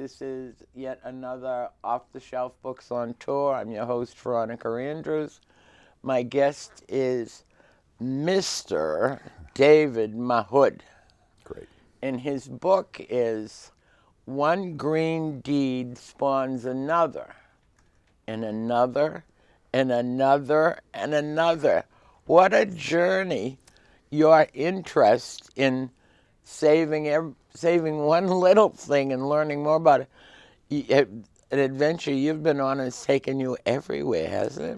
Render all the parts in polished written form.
This is yet another Off the Shelf Books on Tour. I'm your host, Veronica Andrews. My guest is Mr. David Mahood. Great. And his book is One Green Deed Spawns Another, and another, and another, and another. What a journey. Your interest in saving one little thing and learning more about it. An adventure you've been on has taken you everywhere, hasn't it?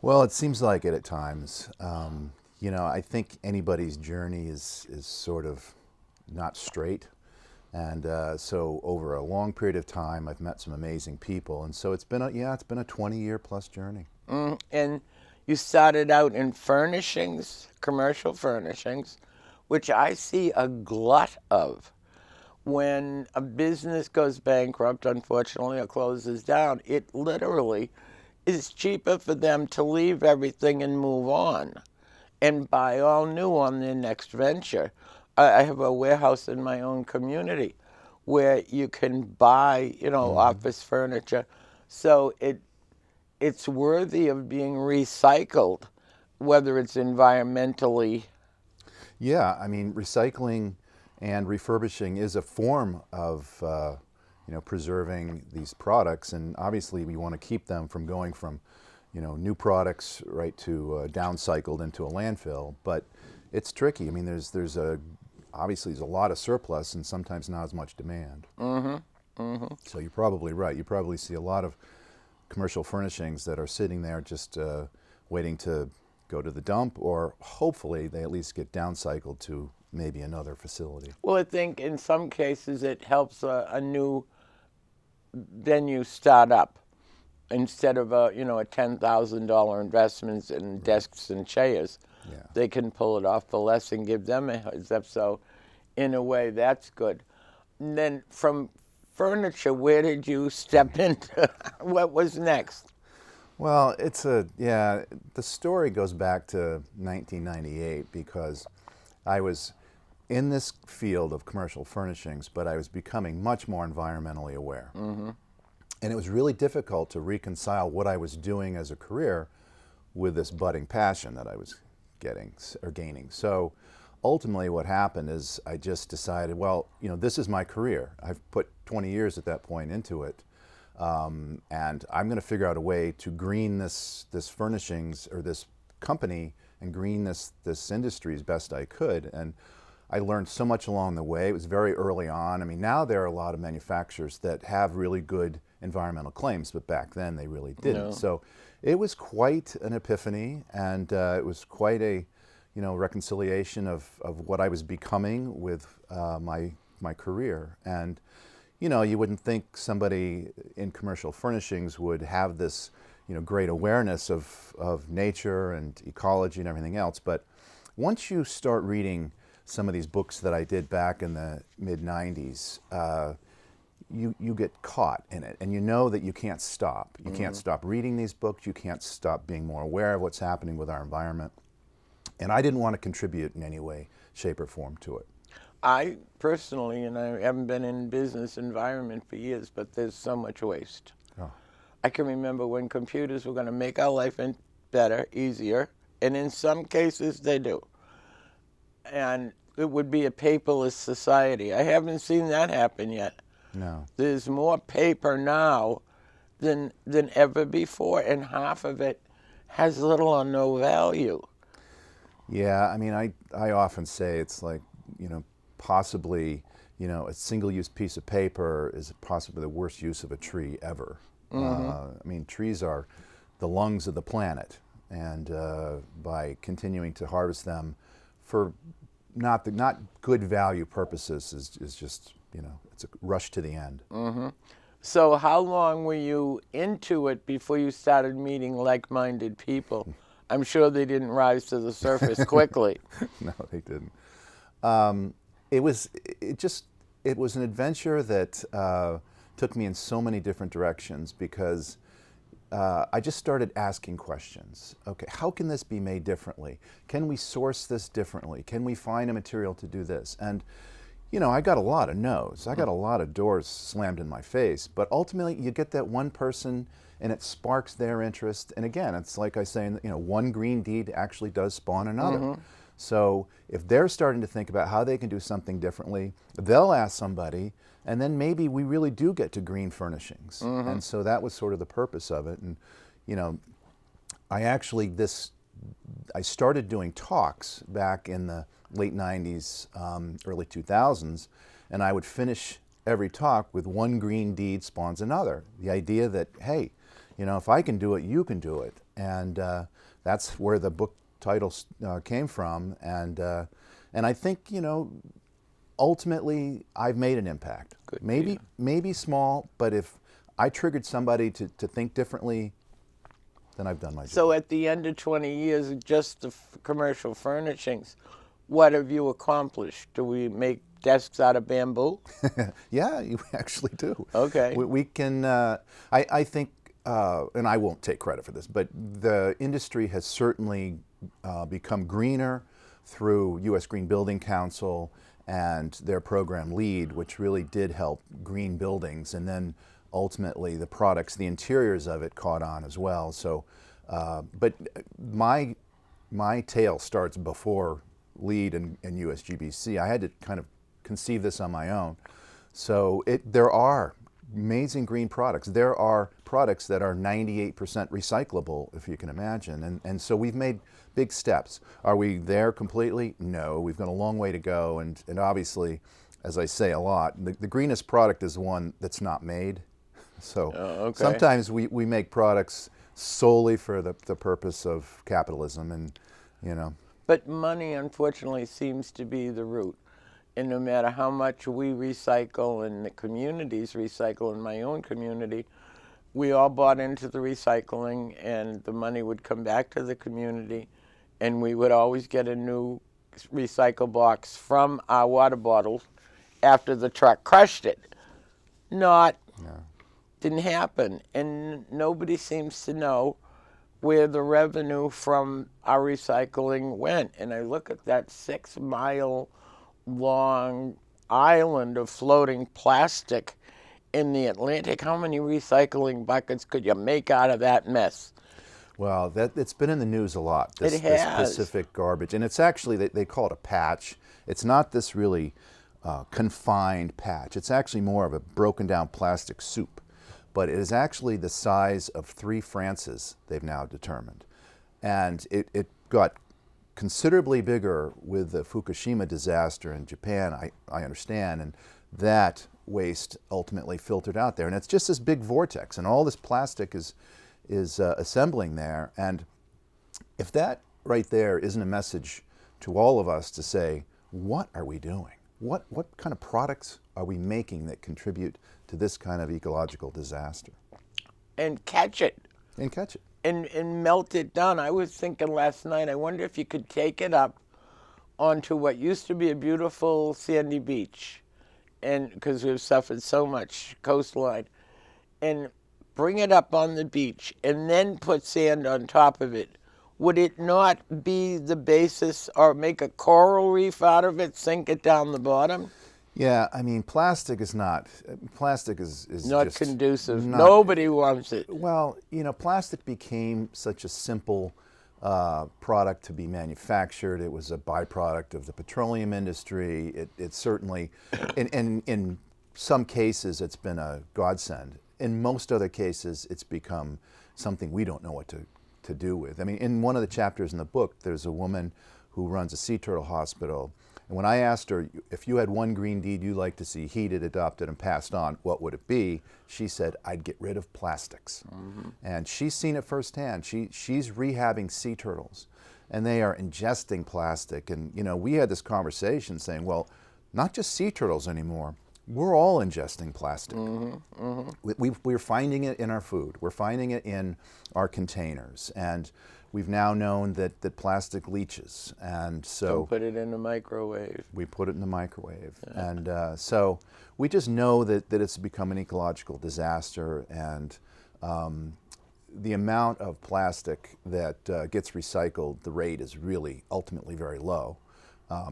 Well, it seems like it at times. I think anybody's journey is sort of not straight. And so over a long period of time, I've met some amazing people. And so it's been a 20-year plus journey. And you started out in furnishings, commercial furnishings, which I see a glut of. When a business goes bankrupt, unfortunately, or closes down, it literally is cheaper for them to leave everything and move on and buy all new on their next venture. I have a warehouse in my own community where you can buy, office furniture. So it's worthy of being recycled, whether it's environmentally. Yeah, I mean, recycling and refurbishing is a form of preserving these products, and obviously we want to keep them from going from new products right to downcycled into a landfill. But it's tricky. I mean, obviously there's a lot of surplus and sometimes not as much demand. So you're probably right. You probably see a lot of commercial furnishings that are sitting there just waiting to go to the dump, or hopefully they at least get downcycled to maybe another facility. Well, I think in some cases it helps a new venue start up. Instead of a $10,000 investment in desks and chairs, they can pull it off for less and give them a heads up. So in a way, that's good. And then from furniture, where did you step into? What was next? Well, the story goes back to 1998 because I was in this field of commercial furnishings, but I was becoming much more environmentally aware. And it was really difficult to reconcile what I was doing as a career with this budding passion that I was gaining. So ultimately what happened is I just decided, well, this is my career. I've put 20 years at that point into it. And I'm going to figure out a way to green this furnishings or this company and green this industry as best I could. And I learned so much along the way. It was very early on. I mean, now there are a lot of manufacturers that have really good environmental claims, but back then they really didn't. No. So it was quite an epiphany, and it was quite a reconciliation of what I was becoming with my career. And you wouldn't think somebody in commercial furnishings would have this, great awareness of nature and ecology and everything else. But once you start reading some of these books that I did back in the mid-90s, you get caught in it, and you know that you can't stop. You can't stop reading these books. You can't stop being more aware of what's happening with our environment. And I didn't want to contribute in any way, shape, or form to it. I personally, and I haven't been in business environment for years, but there's so much waste. Oh. I can remember when computers were going to make our life better, easier, and in some cases they do. And it would be a paperless society. I haven't seen that happen yet. No. There's more paper now than ever before, and half of it has little or no value. Yeah, I mean, I often say it's like, possibly, a single-use piece of paper is possibly the worst use of a tree ever. I mean, trees are the lungs of the planet, and by continuing to harvest them for not good value purposes is just, it's a rush to the end. So how long were you into it before you started meeting like-minded people? I'm sure they didn't rise to the surface quickly. No, they didn't. It was an adventure that took me in so many different directions because I just started asking questions. Okay, how can this be made differently? Can we source this differently? Can we find a material to do this? And you know, I got a lot of no's. I got a lot of doors slammed in my face. But ultimately, you get that one person, and it sparks their interest. And again, it's like I say, you know, one green deed actually does spawn another. So if they're starting to think about how they can do something differently, they'll ask somebody, and then maybe we really do get to green furnishings. And so that was sort of the purpose of it. And, you know, I started doing talks back in the late 90s, early 2000s, and I would finish every talk with one green deed spawns another. The idea that, hey, you know, if I can do it, you can do it. And that's where the book title came from. And I think, you know, ultimately I've made an impact. Good. Maybe small, but if I triggered somebody to think differently, then I've done my job. So at the end of 20 years of just the commercial furnishings, what have you accomplished? Do we make desks out of bamboo? Yeah, you actually do. Okay. We can, I think, and I won't take credit for this, but the industry has certainly become greener through U.S. Green Building Council and their program LEED, which really did help green buildings. And then ultimately the products, the interiors of it caught on as well. So, but my tale starts before LEED and USGBC. I had to kind of conceive this on my own. So there are amazing green products. There are products that are 98% recyclable, if you can imagine. And so we've made big steps. Are we there completely? No, we've got a long way to go. And obviously, as I say a lot, the greenest product is one that's not made. So sometimes we make products solely for the purpose of capitalism, and, you know. But money, unfortunately, seems to be the root. And no matter how much we recycle and the communities recycle, in my own community, we all bought into the recycling, and the money would come back to the community, and we would always get a new recycle box from our water bottles after the truck crushed it. Didn't happen. And nobody seems to know where the revenue from our recycling went. And I look at that 6-mile long island of floating plastic in the Atlantic. How many recycling buckets could you make out of that mess? Well, it's been in the news a lot, It has. this specific garbage. And it's actually, they call it a patch. It's not this really confined patch. It's actually more of a broken down plastic soup. But it is actually the size of 3 Frances, they've now determined. And it got considerably bigger with the Fukushima disaster in Japan, I understand, and that waste ultimately filtered out there. And it's just this big vortex, and all this plastic is assembling there. And if that right there isn't a message to all of us to say, what are we doing? What kind of products are we making that contribute to this kind of ecological disaster? And catch it. And catch it. And melt it down. I was thinking last night, I wonder if you could take it up onto what used to be a beautiful sandy beach, and because we've suffered so much coastline, and bring it up on the beach and then put sand on top of it. Would it not be the basis, or make a coral reef out of it, sink it down the bottom? Yeah, I mean, plastic is not Not just conducive. not- Nobody wants it. Well, you know, plastic became such a simple product to be manufactured. It was a byproduct of the petroleum industry. It certainly, in some cases, it's been a godsend. In most other cases, it's become something we don't know what to do with. I mean, in one of the chapters in the book, there's a woman who runs a sea turtle hospital. And when I asked her, if you had one green deed you'd like to see heeded, adopted, and passed on, what would it be? She said, I'd get rid of plastics. And she's seen it firsthand. She's rehabbing sea turtles, and they are ingesting plastic. And, you know, we had this conversation saying, well, not just sea turtles anymore. We're all ingesting plastic. We're finding it in our food. We're finding it in our containers. And we've now known that plastic leaches. And so Don't put it in the microwave. we put it in the microwave. And so we just know that it's become an ecological disaster. And the amount of plastic that gets recycled, the rate is really ultimately very low.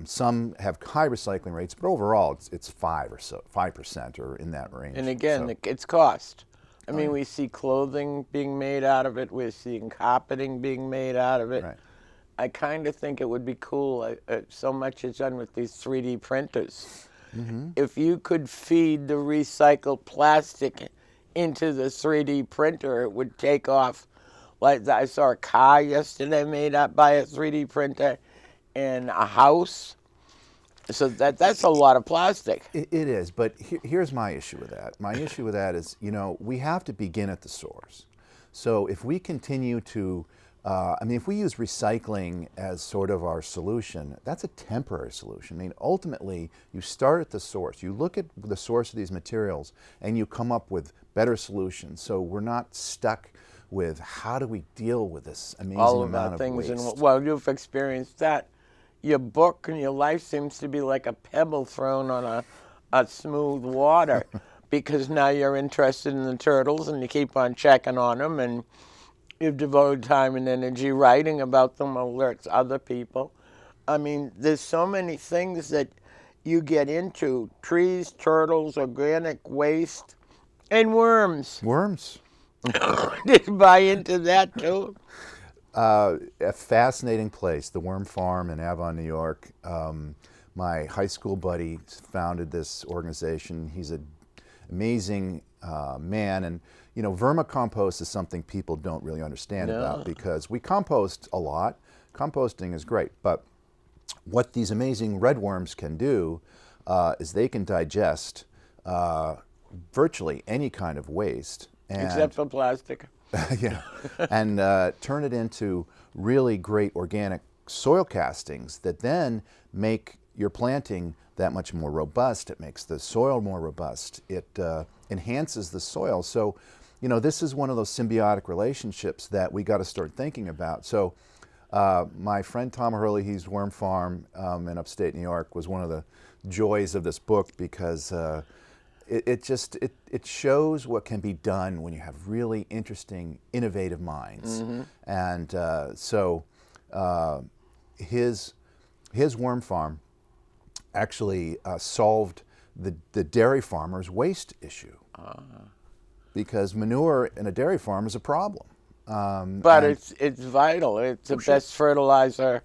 Some have high recycling rates, but overall it's 5% or in that range. And again, So, it's cost. I mean, yeah. we see clothing being made out of it. We're seeing carpeting being made out of it. right. I kind of think it would be cool. So much is done with these 3D printers. If you could feed the recycled plastic into the 3D printer, it would take off. Like I saw a car yesterday made up by a 3D printer, and a house. So that's a lot of plastic. It is, but here's my issue with that. My issue with that is, we have to begin at the source. So if we continue to, if we use recycling as sort of our solution, that's a temporary solution. I mean, ultimately, you start at the source. You look at the source of these materials, and you come up with better solutions. So we're not stuck with how do we deal with this amazing All of amount our of things, waste. and well, you've experienced that. Your book and your life seems to be like a pebble thrown on a smooth water, because now you're interested in the turtles and you keep on checking on them, and you've devoted time and energy writing about them, alerts other people. I mean, there's so many things that you get into: trees, turtles, organic waste, and worms. Worms. Did you buy into that too? A fascinating place, the Worm Farm in Avon, New York. My high school buddy founded this organization. He's an amazing man, and vermicompost is something people don't really understand about, because we compost a lot. Composting is great, but what these amazing red worms can do is they can digest virtually any kind of waste. Except for plastic. Yeah, and turn it into really great organic soil castings that then make your planting that much more robust. It makes the soil more robust. It enhances the soil. So, this is one of those symbiotic relationships that we got to start thinking about. So, my friend Tom Hurley, he's Worm Farm in upstate New York, was one of the joys of this book, because it shows what can be done when you have really interesting, innovative minds. And so his worm farm actually solved the dairy farmer's waste issue, because manure in a dairy farm is a problem. But it's vital. It's the best fertilizer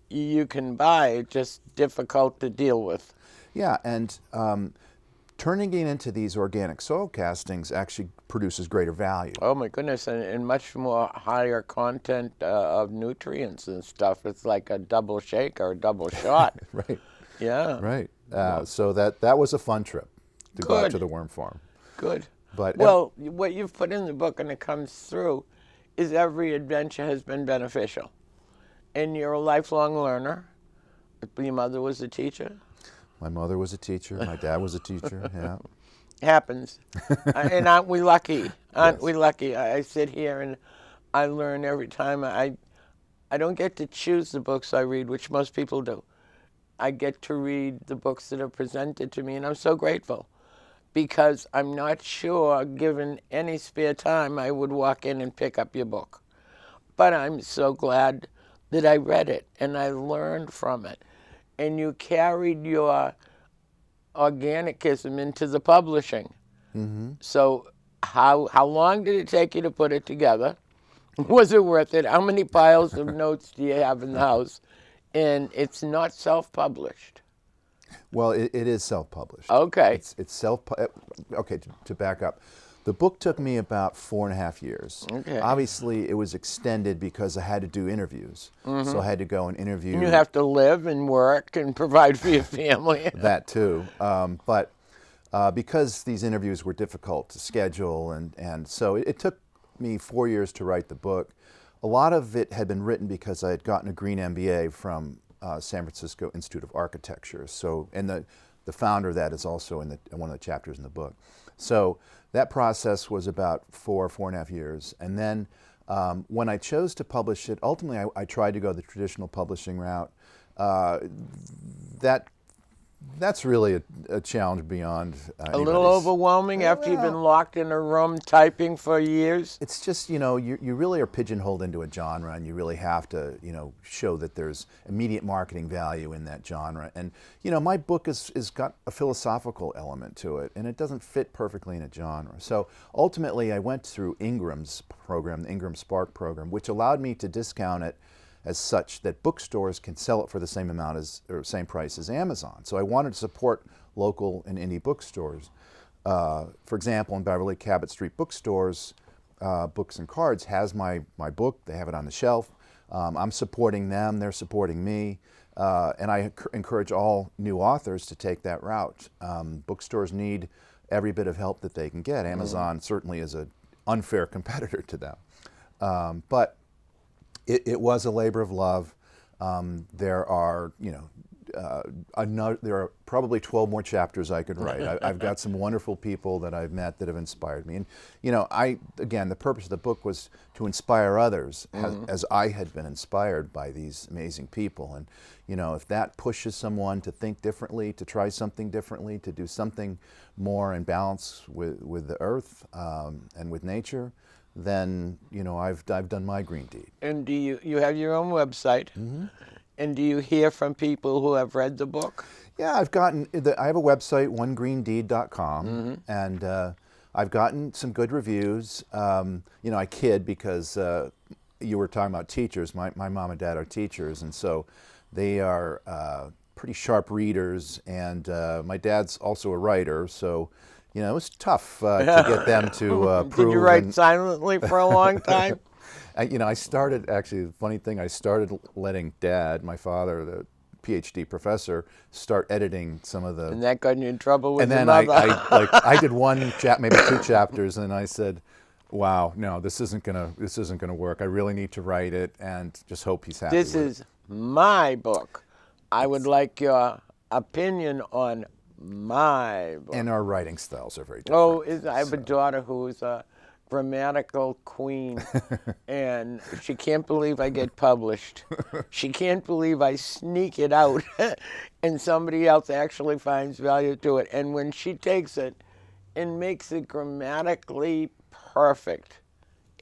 you can buy. It's just difficult to deal with. Yeah, and turning it into these organic soil castings actually produces greater value. Oh my goodness, and much more higher content of nutrients and stuff. It's like a double shake or a double shot. Right. Yeah. Right. So that was a fun trip to go out Good. to the Worm Farm. Good. But Well, what you've put in the book, and it comes through, is every adventure has been beneficial. And you're a lifelong learner. Your mother was a teacher. my mother was a teacher. My dad was a teacher. Yeah. Happens. And aren't we lucky? Aren't Yes. we lucky? I sit here and I learn every time. I don't get to choose the books I read, which most people do. I get to read the books that are presented to me, and I'm so grateful, because I'm not sure, given any spare time, I would walk in and pick up your book. But I'm so glad that I read it and I learned from it. And you carried your organicism into the publishing. Mm-hmm. So how long did it take you to put it together? Was it worth it? How many piles of notes do you have in the house? And it's not self-published. Well, it is self-published. Okay. It's self. Okay, to back up, the book took me about 4.5 years. Okay. Obviously, it was extended because I had to do interviews. So I had to go and interview. And you have to live and work and provide for your family. That too. But because these interviews were difficult to schedule, and so it took me 4 years to write the book. A lot of it had been written because I had gotten a Green MBA from San Francisco Institute of Architecture. So, and the founder of that is also in one of the chapters in the book. So that process was about 4.5 years. And then when I chose to publish it, ultimately I tried to go the traditional publishing route. That that's really a challenge beyond A little overwhelming after you've been locked in a room typing for years? It's just, you really are pigeonholed into a genre, and you really have to, show that there's immediate marketing value in that genre. And, my book is got a philosophical element to it, and it doesn't fit perfectly in a genre. So ultimately, I went through Ingram's program, the Ingram Spark program, which allowed me to discount it as such that bookstores can sell it for the same amount or same price as Amazon. So I wanted to support local and indie bookstores. For example, in Beverly, Cabot Street bookstores, Books and Cards has my book. They have it on the shelf. I'm supporting them. They're supporting me. And I encourage all new authors to take that route. Bookstores need every bit of help that they can get. Amazon certainly is an unfair competitor to them. But it was a labor of love. There are, there are probably 12 more chapters I could write. I've got some wonderful people that I've met that have inspired me. And, again, the purpose of the book was to inspire others as I had been inspired by these amazing people. And, if that pushes someone to think differently, to try something differently, to do something more in balance with the earth and with nature, then, I've done my green deed. And do you have your own website? And do you hear from people who have read the book? Yeah, I have a website, onegreendeed.com, and I've gotten some good reviews. I kid because you were talking about teachers. My mom and dad are teachers, and so they are pretty sharp readers, and my dad's also a writer, so it was tough to get them to approve. Did you write silently for a long time? I started, actually, the funny thing, I started letting Dad, my father, the PhD professor, start editing some of the... And that got you in trouble with and your then mother? I did maybe 2 chapters, and I said, wow, no, this isn't gonna work. I really need to write it, and just hope he's happy This is my book. I would like your opinion on my book. And our writing styles are very different. I have a daughter who is a grammatical queen, and she can't believe I get published. She can't believe I sneak it out, and somebody else actually finds value to it. And when she takes it and makes it grammatically perfect,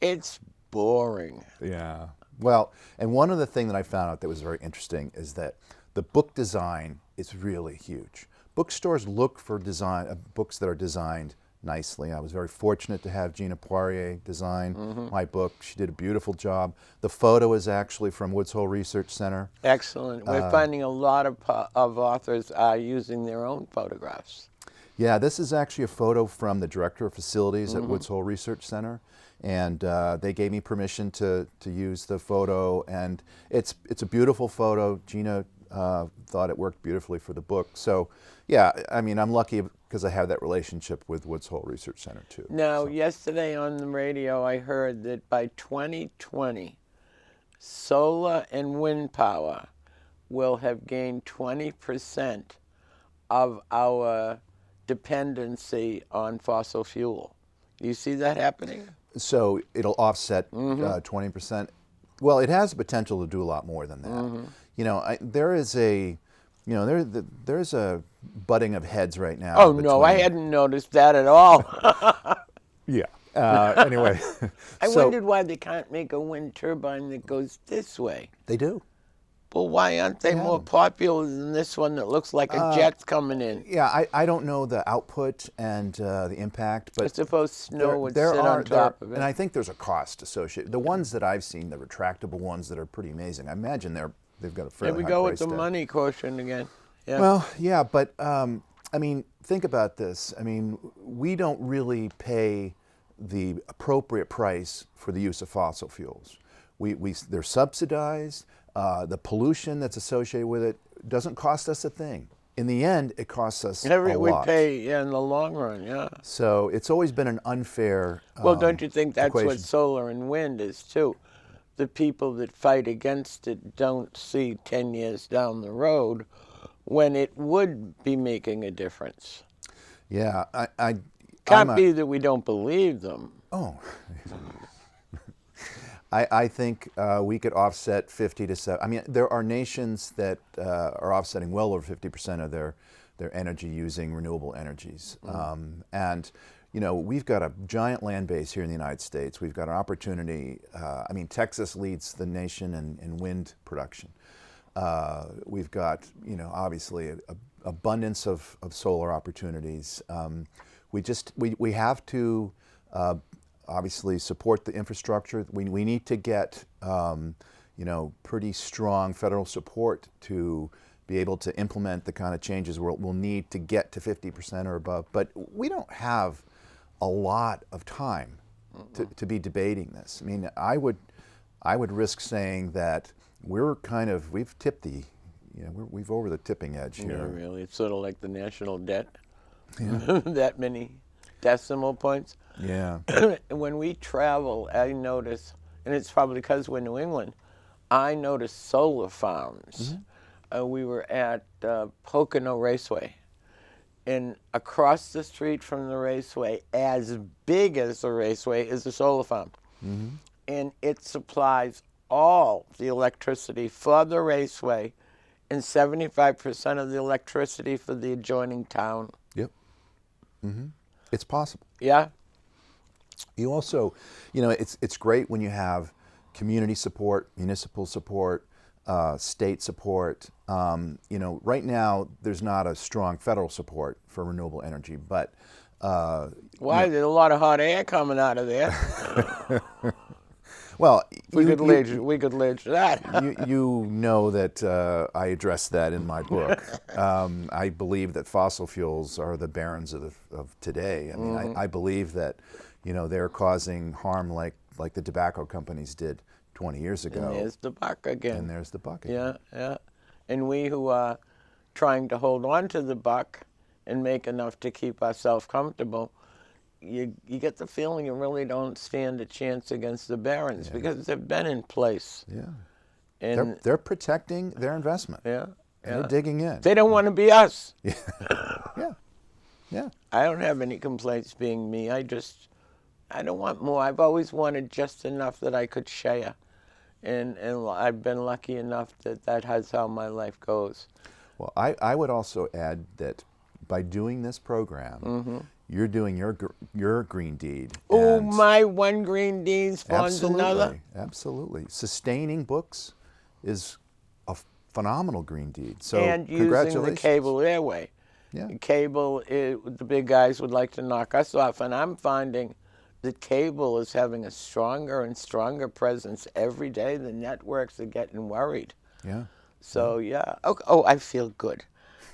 it's boring. Yeah. Well, and one other thing that I found out that was very interesting is that the book design is really huge. Bookstores look for books that are designed nicely. I was very fortunate to have Gina Poirier design my book. She did a beautiful job. The photo is actually from Woods Hole Research Center. Excellent. We're finding a lot of authors are using their own photographs. Yeah, this is actually a photo from the director of facilities at Woods Hole Research Center, and they gave me permission to use the photo, and it's a beautiful photo. Gina thought it worked beautifully for the book. So, yeah, I mean, I'm lucky because I have that relationship with Woods Hole Research Center too. Now, yesterday on the radio, I heard that by 2020, solar and wind power will have gained 20% of our dependency on fossil fuel. Do you see that happening? So it'll offset 20%. Well, it has the potential to do a lot more than that. There's a butting of heads right now. Oh, no, I hadn't noticed that at all. Yeah. Anyway. I wondered why they can't make a wind turbine that goes this way. They do. Well, why aren't they more popular than this one that looks like a jet's coming in? Yeah, I don't know the output and the impact, but I suppose snow would sit on top of it. And I think there's a cost associated. The ones that I've seen, the retractable ones that are pretty amazing, I imagine they've got a fairly high price tag. Here we go with the money quotient again. Yeah. Well, yeah, but I mean, think about this. I mean, we don't really pay the appropriate price for the use of fossil fuels. They're subsidized. The pollution that's associated with it doesn't cost us a thing. In the end, it costs us a lot. We pay in the long run, yeah. So it's always been an unfair Well, don't you think that's equation. what solar and wind is, too? The people that fight against it don't see 10 years down the road when it would be making a difference. Yeah, Can't be that we don't believe them. Oh. I think we could offset 50 to 7. I mean, there are nations that are offsetting well over 50% of their their energy using renewable energies. And you know, we've got a giant land base here in the United States. We've got an opportunity. I mean, Texas leads the nation in wind production. We've got, you know, obviously an abundance of solar opportunities. We have to obviously support the infrastructure. We need to get you know, pretty strong federal support to be able to implement the kind of changes we'll need to get to 50% or above. But we don't have a lot of time to be debating this. I mean, I would risk saying that we've tipped the, you know, we've over the tipping edge here. Yeah, really. It's sort of like the national debt. Yeah. That many decimal points. Yeah. When we travel, I notice, and it's probably because we're New England, I notice solar farms. We were at Pocono Raceway, and across the street from the raceway, as big as the raceway, is a solar farm. And it supplies all the electricity for the raceway and 75% of the electricity for the adjoining town. Yep. It's possible. Yeah. You also, you know, it's great when you have community support, municipal support, state support. You know, right now there's not a strong federal support for renewable energy, but why? There's a lot of hot air coming out of there. well, we could ledge that. you know that I address that in my book. I believe that fossil fuels are the barons of today. I mean, I believe that, you know, they're causing harm like the tobacco companies did 20 years ago. And there's the buck again. And there's the buck again. Yeah. And we who are trying to hold on to the buck and make enough to keep ourselves comfortable, you get the feeling you really don't stand a chance against the barons because they've been in place. Yeah. And they're protecting their investment. Yeah. And they're digging in. They don't want to be us. Yeah. I don't have any complaints being me. I don't want more. I've always wanted just enough that I could share. And I've been lucky enough that has how my life goes. Well, I would also add that by doing this program, you're doing your green deed. Oh, my one green deed spawns another. Absolutely. Sustaining books is a phenomenal green deed. So and congratulations. Using the cable airway. Yeah. Cable, the big guys would like to knock us off, and I'm finding that cable is having a stronger and stronger presence every day. The networks are getting worried. Yeah. So, yeah. Oh, I feel good.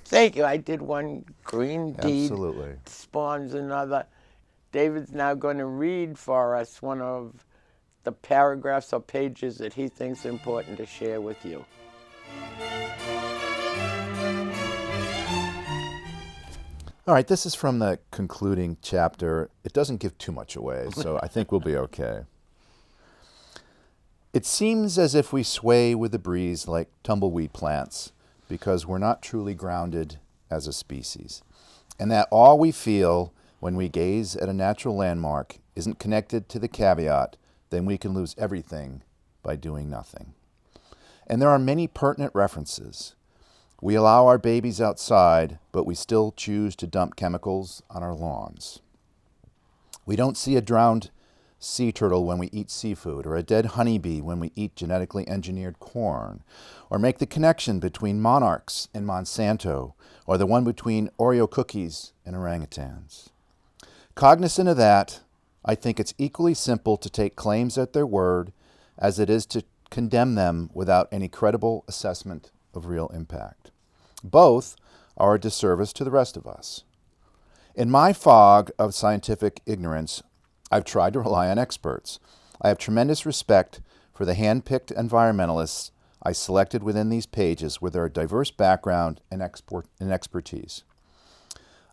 Thank you. I did one green deed. Absolutely. Spawns another. David's now going to read for us one of the paragraphs or pages that he thinks important to share with you. All right, this is from the concluding chapter. It doesn't give too much away, so I think we'll be okay. It seems as if we sway with the breeze like tumbleweed plants because we're not truly grounded as a species, and that all we feel when we gaze at a natural landmark isn't connected to the caveat, then we can lose everything by doing nothing. And there are many pertinent references. We allow our babies outside, but we still choose to dump chemicals on our lawns. We don't see a drowned sea turtle when we eat seafood, or a dead honeybee when we eat genetically engineered corn, or make the connection between monarchs and Monsanto, or the one between Oreo cookies and orangutans. Cognizant of that, I think it's equally simple to take claims at their word as it is to condemn them without any credible assessment of real impact. Both are a disservice to the rest of us. In my fog of scientific ignorance, I've tried to rely on experts. I have tremendous respect for the hand-picked environmentalists I selected within these pages with their diverse background and expertise.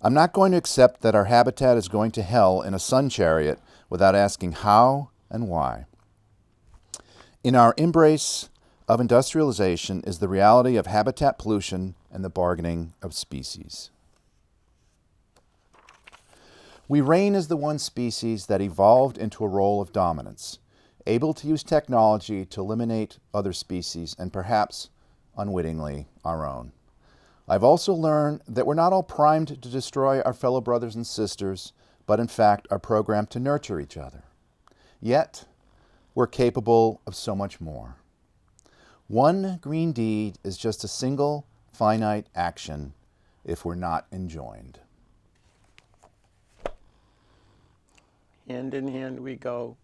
I'm not going to accept that our habitat is going to hell in a sun chariot without asking how and why. In our embrace of industrialization is the reality of habitat pollution and the bargaining of species. We reign as the one species that evolved into a role of dominance, able to use technology to eliminate other species and perhaps, unwittingly, our own. I've also learned that we're not all primed to destroy our fellow brothers and sisters, but in fact are programmed to nurture each other. Yet, we're capable of so much more. One green deed is just a single, finite action if we're not enjoined. Hand in hand we go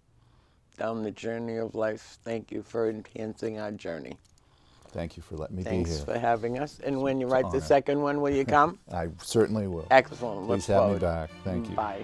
down the journey of life. Thank you for enhancing our journey. Thank you for letting me Thanks be here. for having us. And when you write the honor. second one, will you come? I certainly will. Excellent. Please have me back. Thank you. Bye.